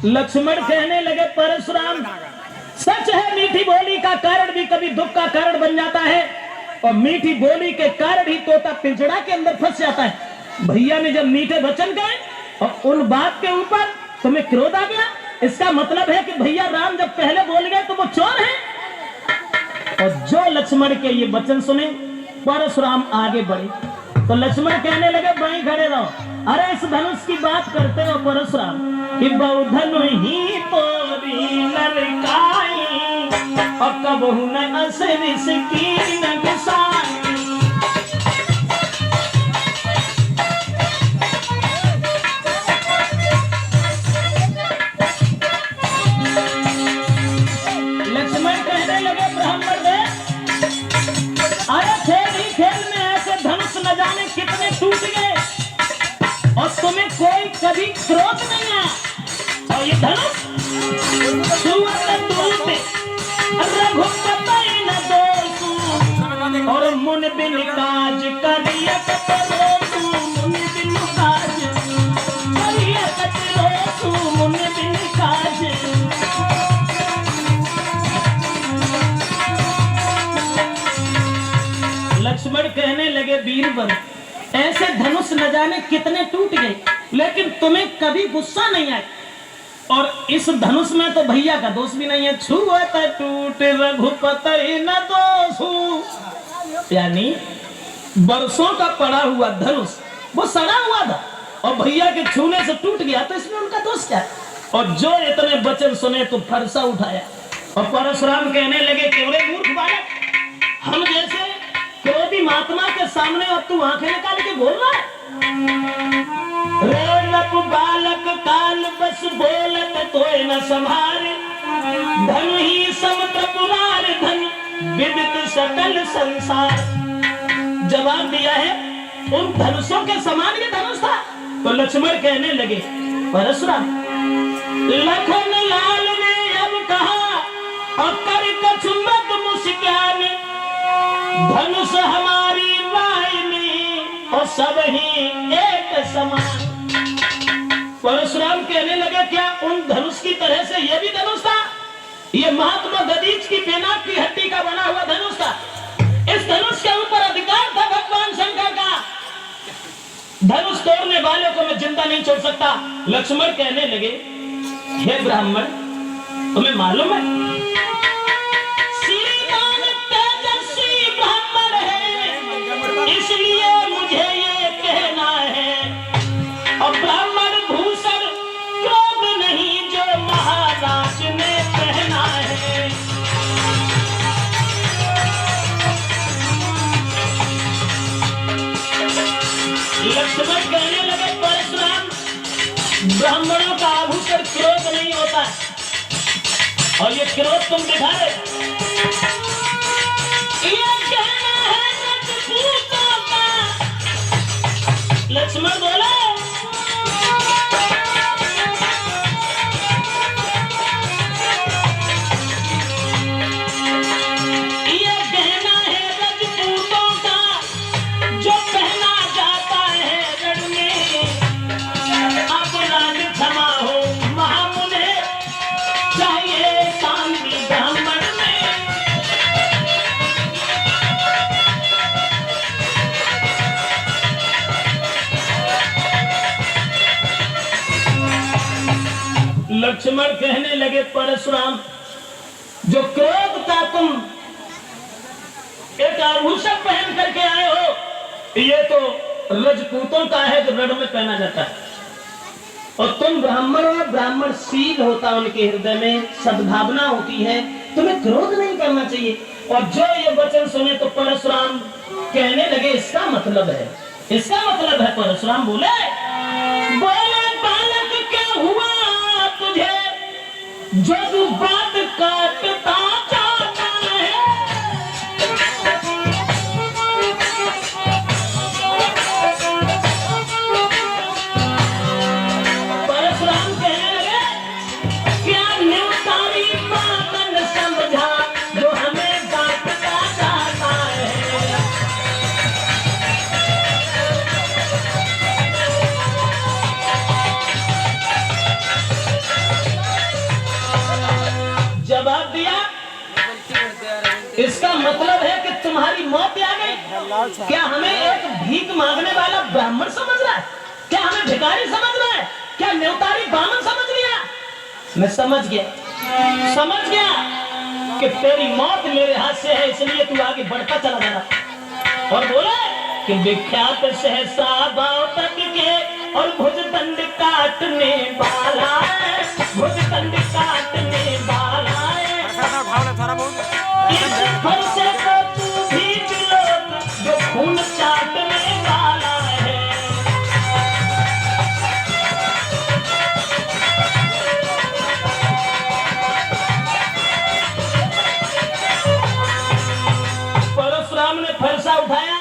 लक्ष्मण कहने लगे परशुराम सच है, मीठी बोली का कारण भी कभी दुख का कारण बन जाता है, और मीठी बोली के कारण ही तोता पिंजड़ा के अंदर फंस जाता है। भैया ने जब मीठे वचन कहे और उन बात के ऊपर तुम्हें क्रोध आ गया, इसका मतलब है कि भैया राम जब पहले बोल गए तो वो चोर है। और जो लक्ष्मण के ये वचन सुने परशुराम आगे बढ़े तो लक्ष्मण कहने लगे वहीं खड़े रहो, अरे इस धनुष की बात करते हो परशुराम कि बहुधनु ही तोरी लड़काई और कबहू न असर इसकी न गुसाई। लक्ष्मण कहने लगे ब्राह्मण ने, अरे खेल ही खेल में ऐसे धनुष न जाने कितने टूट गए और तुम्हें कोई कभी क्रोध नहीं आया, और ये धनुष रघुपति न दोषु और मुन बिन काज करिया कतरोसु मुन बिन काज करिया कतरोसु मुन बिन काज। लक्ष्मण कहने लगे वीरवर ऐसे धनुष न जाने कितने टूट गए लेकिन तुम्हें कभी गुस्सा नहीं आया, और इस धनुष में तो भैया का दोष भी नहीं है। छुअत टूट रघुपति न दोषु, यानी बरसों का पड़ा हुआ धनुष वो सड़ा हुआ था और भैया के छूने से टूट गया, तो इसमें उनका दोष क्या? और जो इतने वचन सुने तो फरसा उठाया और परशुराम कहने लगे केवरे मूर्ख बालक, हम जैसे क्रोधी महात्मा के सामने अब तू आंखें निकाल के बोल रहा है? रोलक बालक काल बस बोलत तोय न संभारे, धन ही समतपुरार धन विदित सकल संसार। जवाब दिया है उन धनुषों के समान ये धनुष था। तो लक्ष्मण कहने लगे परशुराम लखन लाल ने अब कहा और कर कछु मत मुस्कान, धनुष हमारी राय में और सब ही एक समान। परशुराम कहने लगे क्या उन धनुष की तरह से यह भी धनुष था? यह महात्मा गदीज की पेनाक की हड्डी का बना हुआ धनुष था। इस धनुष के ऊपर अधिकार था भगवान शंकर का। धनुष तोड़ने वाले को मैं जिंदा नहीं छोड़ सकता। लक्ष्मण कहने लगे हे ब्राह्मण तुम्हें मालूम है श्रीमान तेजस्वी ब्राह्मण है, इसलिए मुझे ये कहना है और ब्राह्मण भूषण क्रोध नहीं जो महाराज ने पहना है। लक्ष्मण कहने लगे परशुराम ब्राह्मणों का आभूषण क्रोध नहीं होता और ये क्रोध तुम दिखा रहे। ये कहना है रजपूतों का। लक्ष्मण बोला ये कहना है रजपूतों का जो पहना जाता है रण में। अब राज क्षमा हो महामुने चाहिए शांति ब्राह्मण में। लक्ष्मण कहने लगे परशुराम जो क्रोध का तुम एक आभूषण पहन करके आए हो ये तो रजपूतों का है जो रण में पहना जाता है, और तुम ब्राह्मण हो, ब्राह्मण शील होता उनके हृदय में सद्भावना होती है, तुम्हें क्रोध नहीं करना चाहिए। और जो ये वचन सुने तो परशुराम कहने लगे इसका मतलब है, इसका मतलब है। परशुराम बोले बालक क्या हुआ तुझे जो तू बात काटता जाता है। परशुराम कहने लगे क्या न्यूतारी बात न समझा जो हमें काटता जाता है। इसका मतलब है कि तुम्हारी मौत आ गई। क्या हमें एक भीख मांगने वाला ब्राह्मण समझ रहा है? क्या हमें भिखारी समझ रहा है? क्या न्योतारी बामन समझ लिया? मैं समझ गया कि तेरी मौत मेरे हाथ से है, इसलिए तू आगे बढ़ता चला जा रहा। और बोले कि विख्यात सहसा गांव तक के और भुजदंड काटने वाला है, भुजदंड काटने वाला है। इस फरसे को तू भी मिलो जो खून चाटने वाला है। परशुराम ने फरसा उठाया